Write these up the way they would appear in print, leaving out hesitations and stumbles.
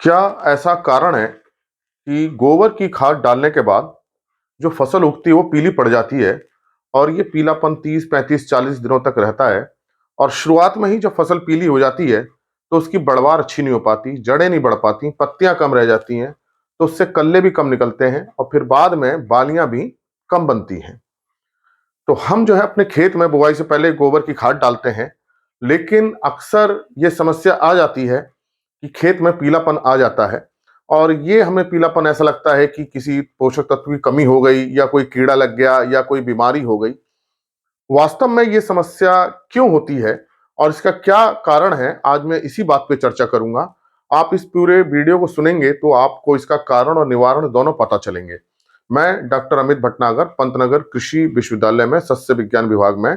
क्या ऐसा कारण है कि गोबर की खाद डालने के बाद जो फसल उगती है वो पीली पड़ जाती है और ये पीलापन 30, 35, 40 दिनों तक रहता है और शुरुआत में ही जब फसल पीली हो जाती है तो उसकी बढ़वार अच्छी नहीं हो पाती, जड़ें नहीं बढ़ पाती, पत्तियां कम रह जाती हैं, तो उससे कल्ले भी कम निकलते हैं और फिर बाद में बालियां भी कम बनती हैं। तो हम जो है अपने खेत में बुआई से पहले गोबर की खाद डालते हैं, लेकिन अक्सर ये समस्या आ जाती है कि खेत में पीलापन आ जाता है और ये हमें पीलापन ऐसा लगता है कि किसी पोषक तत्व की कमी हो गई या कोई कीड़ा लग गया या कोई बीमारी हो गई। वास्तव में ये समस्या क्यों होती है और इसका क्या कारण है, आज मैं इसी बात पे चर्चा करूंगा। आप इस पूरे वीडियो को सुनेंगे तो आपको इसका कारण और निवारण दोनों पता चलेंगे। मैं डॉक्टर अमित भटनागर पंतनगर कृषि विश्वविद्यालय में सस्य विज्ञान विभाग में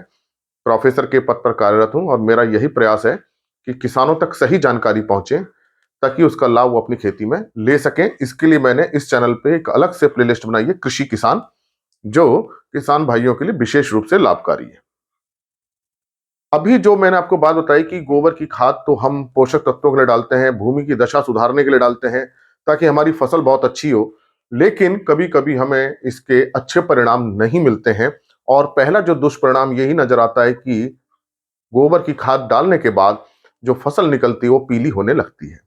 प्रोफेसर के पद पर कार्यरत हूं और मेरा यही प्रयास है कि किसानों तक सही जानकारी पहुंचे ताकि उसका लाभ वो अपनी खेती में ले सकें। इसके लिए मैंने इस चैनल पे एक अलग से प्लेलिस्ट बनाई है, कृषि किसान, जो किसान भाइयों के लिए विशेष रूप से लाभकारी है। अभी जो मैंने आपको बात बताई कि गोबर की खाद तो हम पोषक तत्वों के लिए डालते हैं, भूमि की दशा सुधारने के लिए डालते हैं ताकि हमारी फसल बहुत अच्छी हो, लेकिन कभी कभी हमें इसके अच्छे परिणाम नहीं मिलते हैं। और पहला जो दुष्परिणाम यही नजर आता है कि गोबर की खाद डालने के बाद जो फसल निकलती है वो पीली होने लगती है।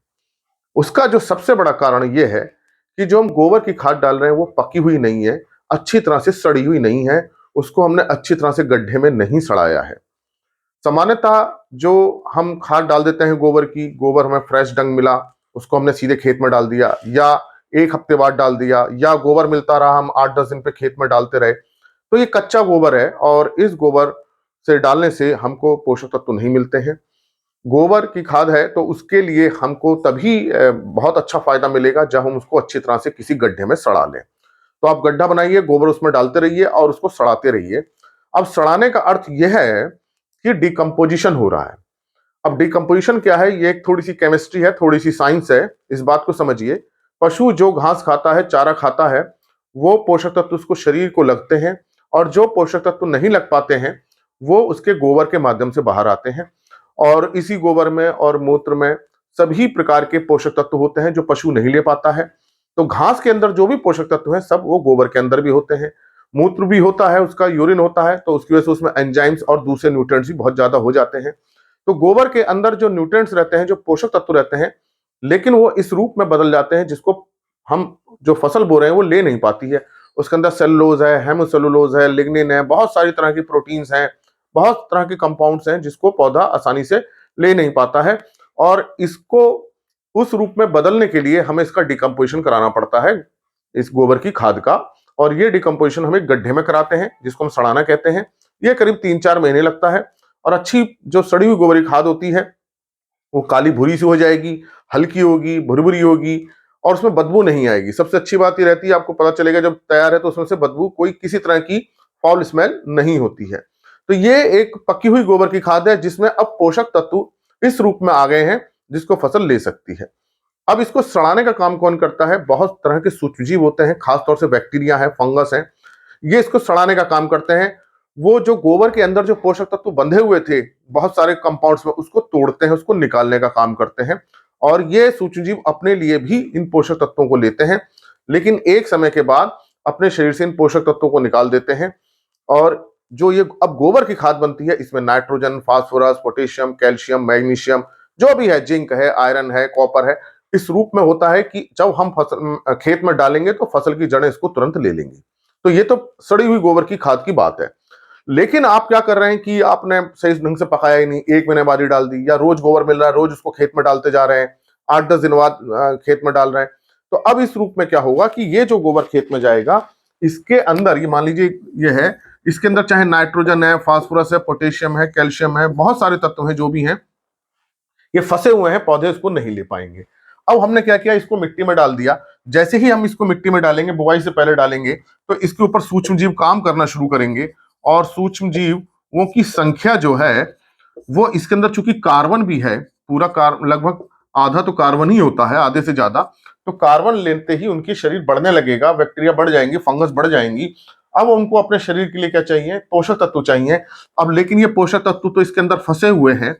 उसका जो सबसे बड़ा कारण यह है कि जो हम गोबर की खाद डाल रहे हैं वो पकी हुई नहीं है, अच्छी तरह से सड़ी हुई नहीं है, उसको हमने अच्छी तरह से गड्ढे में नहीं सड़ाया है। सामान्यतः जो हम खाद डाल देते हैं गोबर की, गोबर हमें फ्रेश डंग मिला, उसको हमने सीधे खेत में डाल दिया या एक हफ्ते बाद डाल दिया, या गोबर मिलता रहा हम 8-10 दिन पे खेत में डालते रहे, तो ये कच्चा गोबर है और इस गोबर से डालने से हमको पोषक तत्व नहीं मिलते हैं। गोबर की खाद है तो उसके लिए हमको तभी बहुत अच्छा फायदा मिलेगा जब हम उसको अच्छी तरह से किसी गड्ढे में सड़ा लें। तो आप गड्ढा बनाइए, गोबर उसमें डालते रहिए और उसको सड़ाते रहिए। अब सड़ाने का अर्थ यह है कि डिकम्पोजिशन हो रहा है। अब डिकम्पोजिशन क्या है? ये एक थोड़ी सी केमिस्ट्री है, थोड़ी सी साइंस है, इस बात को समझिए। पशु जो घास खाता है, चारा खाता है, वो पोषक तत्व उसको शरीर को लगते हैं और जो पोषक तत्व नहीं लग पाते हैं वो उसके गोबर के माध्यम से बाहर आते हैं और इसी गोबर में और मूत्र में सभी प्रकार के पोषक तत्व होते हैं जो पशु नहीं ले पाता है। तो घास के अंदर जो भी पोषक तत्व है सब वो गोबर के अंदर भी होते हैं। मूत्र भी होता है, उसका यूरिन होता है, तो उसकी वजह से उसमें एंजाइम्स और दूसरे न्यूट्रिएंट्स भी बहुत ज्यादा हो जाते हैं। तो गोबर के अंदर जो न्यूट्रिएंट्स रहते हैं, जो पोषक तत्व रहते हैं, लेकिन वो इस रूप में बदल जाते हैं जिसको हम जो फसल बो रहे हैं वो ले नहीं पाती है। उसके अंदर सेलुलोज है, हेमोसेलुलोज है, लिग्निन है, बहुत सारी तरह की प्रोटीन्स हैं, बहुत तरह के कंपाउंड्स हैं जिसको पौधा आसानी से ले नहीं पाता है। और इसको उस रूप में बदलने के लिए हमें इसका डिकम्पोजिशन कराना पड़ता है, इस गोबर की खाद का। और ये डिकम्पोजिशन हम एक गड्ढे में कराते हैं जिसको हम सड़ाना कहते हैं। ये करीब 3-4 महीने लगता है और अच्छी जो सड़ी हुई गोबर की खाद होती है वो काली भूरी सी हो जाएगी, हल्की होगी, भुरभुरी होगी और उसमें बदबू नहीं आएगी। सबसे अच्छी बात ये रहती है, आपको पता चलेगा जब तैयार है तो उसमें से बदबू, कोई किसी तरह की फाउल स्मेल नहीं होती है। तो ये एक पकी हुई गोबर की खाद है जिसमें अब पोषक तत्व इस रूप में आ गए हैं जिसको फसल ले सकती है। अब इसको सड़ाने का काम कौन करता है? बहुत तरह के सूक्ष्मजीव होते हैं, खासतौर से बैक्टीरिया है, फंगस है, ये इसको सड़ाने का काम करते हैं। वो जो गोबर के अंदर जो पोषक तत्व बंधे हुए थे बहुत सारे कंपाउंड्स में, उसको तोड़ते हैं, उसको निकालने का काम करते हैं। और ये सूक्ष्मजीव अपने लिए भी इन पोषक तत्वों को लेते हैं, लेकिन एक समय के बाद अपने शरीर से इन पोषक तत्वों को निकाल देते हैं। और जो ये अब गोबर की खाद बनती है, इसमें nitrogen, phosphorus, potassium, calcium, magnesium, जो भी है, जिंक है, आयरन है, कॉपर है, इस रूप में होता है कि जब हम फसल खेत में डालेंगे तो फसल की जड़ें इसको तुरंत ले लेंगी। तो ये तो सड़ी हुई गोबर की खाद की बात है। लेकिन आप क्या कर रहे हैं कि आपने सही ढंग से पकाया ही नहीं, 1 महीने बाद ही डाल दी, या रोज गोबर मिल रहा है, रोज उसको खेत में डालते जा रहे हैं, 8-10 दिन बाद खेत में डाल रहे हैं। तो अब इस रूप में क्या होगा कि ये जो गोबर खेत में जाएगा, इसके अंदर ये मान लीजिए ये है, इसके अंदर चाहे नाइट्रोजन है, फास्फोरस है, पोटेशियम है, कैल्शियम है, बहुत सारे तत्व हैं जो भी हैं, ये फंसे हुए हैं, पौधे उसको नहीं ले पाएंगे। अब हमने क्या किया, इसको मिट्टी में डाल दिया। जैसे ही हम इसको मिट्टी में डालेंगे, बुआई से पहले डालेंगे, तो इसके ऊपर सूक्ष्मजीव काम करना शुरू करेंगे और सूक्ष्मजीवों की संख्या जो है वो, इसके अंदर चूंकि कार्बन भी है, पूरा लगभग आधा तो कार्बन ही होता है, आधे से ज्यादा, तो कार्बन लेते ही उनकी शरीर बढ़ने लगेगा, बैक्टीरिया बढ़ जाएंगी, फंगस बढ़ जाएंगी। अब उनको अपने शरीर के लिए क्या चाहिए? पोषक तत्व चाहिए। अब लेकिन ये पोषक तत्व तो इसके अंदर फंसे हुए हैं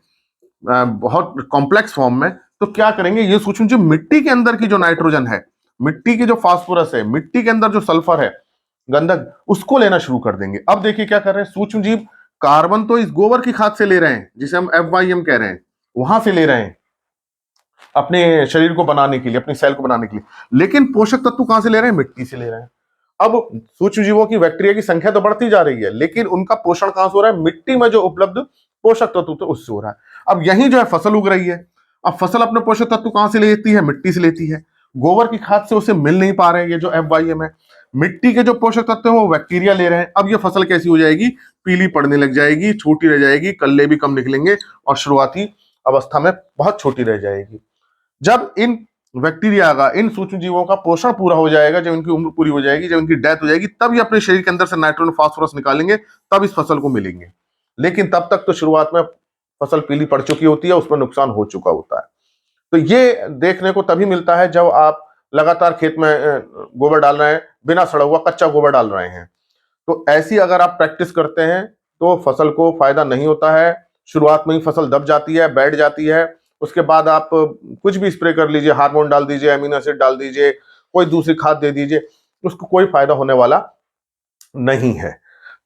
बहुत कॉम्प्लेक्स फॉर्म में, तो क्या करेंगे, ये सूक्ष्मजीव मिट्टी के अंदर की जो नाइट्रोजन है, मिट्टी की जो फास्फोरस है, मिट्टी के अंदर जो सल्फर है, गंधक, उसको लेना शुरू कर देंगे। अब देखिए क्या कर रहे हैं सूक्ष्मजीव, कार्बन तो इस गोबर की खाद से ले रहे हैं, जिसे हम FYM कह रहे हैं, वहां से ले रहे हैं अपने शरीर को बनाने के लिए, अपनी सेल को बनाने के लिए, लेकिन पोषक तत्व कहां से ले रहे हैं, मिट्टी से ले रहे हैं। अब सूक्ष्म जीवों की, बैक्टीरिया की संख्या तो बढ़ती जा रही है, लेकिन उनका पोषण कहां से हो रहा है, मिट्टी में जो उपलब्ध पोषक तत्व तो उससे हो रहा है। अब यही जो है फसल उग रही है, अब फसल अपने पोषक तत्व कहां से लेती है, मिट्टी से लेती है। गोबर की खाद से उसे मिल नहीं पा रहे हैं ये जो FYM है। मिट्टी के जो पोषक तत्व है वो बैक्टीरिया ले रहे हैं। अब ये फसल कैसी हो जाएगी, पीली पड़ने लग जाएगी, छोटी रह जाएगी, कल्ले भी कम निकलेंगे और शुरुआती अवस्था में बहुत छोटी रह जाएगी। जब इन बैक्टीरिया का, इन सूक्ष्म जीवों का पोषण पूरा हो जाएगा, जब इनकी उम्र पूरी हो जाएगी, जब इनकी डेथ हो जाएगी, तब ये अपने शरीर के अंदर से नाइट्रोजन फास्फोरस निकालेंगे, तब इस फसल को मिलेंगे। लेकिन तब तक तो शुरुआत में फसल पीली पड़ चुकी होती है, उसमें नुकसान हो चुका होता है। तो ये देखने को तभी मिलता है जब आप लगातार खेत में गोबर डाल रहे हैं, बिना सड़ा हुआ कच्चा गोबर डाल रहे हैं। तो ऐसी अगर आप प्रैक्टिस करते हैं तो फसल को फायदा नहीं होता है। शुरुआत में ही फसल दब जाती है, बैठ जाती है। उसके बाद आप कुछ भी स्प्रे कर लीजिए, हार्मोन डाल दीजिए, अमीनो एसिड डाल दीजिए, कोई दूसरी खाद दे दीजिए, उसको कोई फायदा होने वाला नहीं है।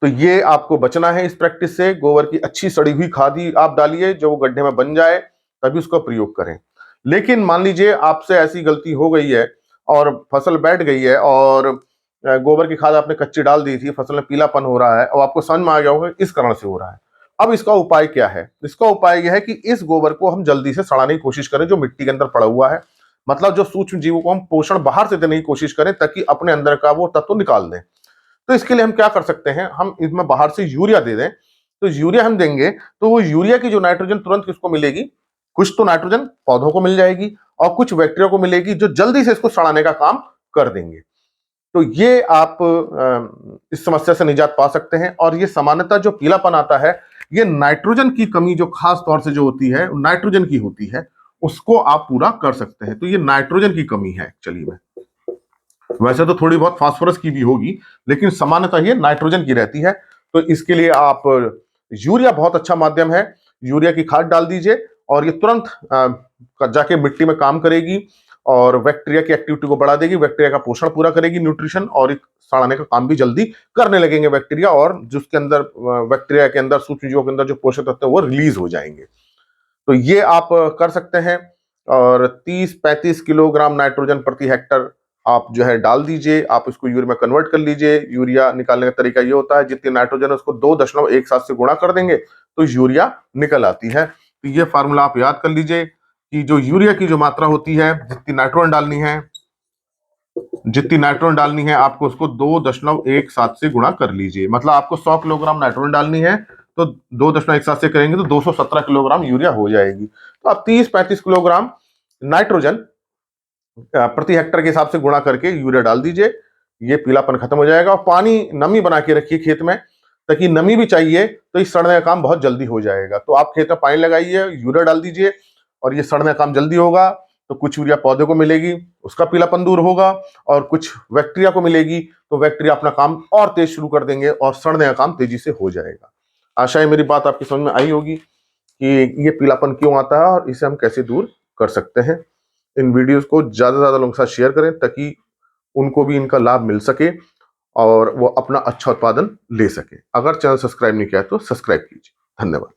तो ये आपको बचना है इस प्रैक्टिस से। गोबर की अच्छी सड़ी हुई खाद ही आप डालिए, जो वो गड्ढे में बन जाए, तभी उसका प्रयोग करें। लेकिन मान लीजिए आपसे ऐसी गलती हो गई है और फसल बैठ गई है और गोबर की खाद आपने कच्ची डाल दी थी, फसल में पीलापन हो रहा है और आपको समझ में आ गया होगा इस कारण से हो रहा है। अब इसका उपाय क्या है? इसका उपाय यह है कि इस गोबर को हम जल्दी से सड़ाने की कोशिश करें, जो मिट्टी के अंदर पड़ा हुआ है। मतलब जो सूक्ष्म जीवों को हम पोषण बाहर से देने की कोशिश करें, ताकि अपने अंदर का वो तत्व निकाल दें। तो इसके लिए हम क्या कर सकते हैं, हम इसमें बाहर से यूरिया दे दें। तो यूरिया हम देंगे तो वो यूरिया की जो नाइट्रोजन तुरंत किसको मिलेगी, कुछ तो नाइट्रोजन पौधों को मिल जाएगी और कुछ बैक्टीरिया को मिलेगी, जो जल्दी से इसको सड़ाने का काम कर देंगे। तो ये आप इस समस्या से निजात पा सकते हैं। और ये सामान्यतः जो पीलापन आता है, ये नाइट्रोजन की कमी जो खास तौर से जो होती है, नाइट्रोजन की होती है, उसको आप पूरा कर सकते हैं। तो ये नाइट्रोजन की कमी है एक्चुअली में। वैसे तो थोड़ी बहुत फास्फोरस की भी होगी, लेकिन सामान्यतः ये नाइट्रोजन की रहती है। तो इसके लिए आप, यूरिया बहुत अच्छा माध्यम है। यूरिया की खाद डाल दीजिए और ये तुरंत जाके मिट्टी में काम करेगी और बैक्टीरिया की एक्टिविटी को बढ़ा देगी, बैक्टीरिया का पोषण पूरा करेगी, न्यूट्रिशन, और एक सड़ाने का काम भी जल्दी करने लगेंगे बैक्टीरिया, और जिसके अंदर बैक्टीरिया के अंदर, सूक्ष्म जीवों के अंदर जो पोषक तत्व है वो रिलीज हो जाएंगे। तो ये आप कर सकते हैं। और 30-35 किलोग्राम नाइट्रोजन प्रति हेक्टर आप जो है डाल दीजिए। आप इसको यूरिया में कन्वर्ट कर लीजिए। यूरिया निकालने का तरीका ये होता है, जितनी नाइट्रोजन है उसको 2.17 से गुणा कर देंगे तो यूरिया निकल आती है। तो ये फार्मूला आप याद कर लीजिए कि जो यूरिया की जो मात्रा होती है, जितनी नाइट्रोजन डालनी है आपको उसको 2.17 से गुणा कर लीजिए। मतलब आपको 100 किलोग्राम नाइट्रोजन डालनी है तो 2.17 से करेंगे तो 217 किलोग्राम यूरिया हो जाएगी। तो आप 30-35 किलोग्राम नाइट्रोजन प्रति हेक्टर के हिसाब से गुणा करके यूरिया डाल दीजिए। ये पीलापन खत्म हो जाएगा। और पानी, नमी बना के रखिए खेत में, ताकि नमी भी चाहिए तो इस सड़ने का काम बहुत जल्दी हो जाएगा। तो आप खेत में पानी लगाइए, यूरिया डाल दीजिए और ये सड़ने का काम जल्दी होगा। तो कुछ यूरिया पौधे को मिलेगी, उसका पीलापन दूर होगा, और कुछ बैक्टीरिया को मिलेगी, तो बैक्टीरिया अपना काम और तेज शुरू कर देंगे और सड़ने का काम तेजी से हो जाएगा। आशा है मेरी बात आपकी समझ में आई होगी कि ये पीलापन क्यों आता है और इसे हम कैसे दूर कर सकते हैं। इन वीडियोस को ज्यादा से ज्यादा लोगों के साथ शेयर करें, ताकि उनको भी इनका लाभ मिल सके और वो अपना अच्छा उत्पादन ले सके। अगर चैनल सब्सक्राइब नहीं किया तो सब्सक्राइब कीजिए। धन्यवाद।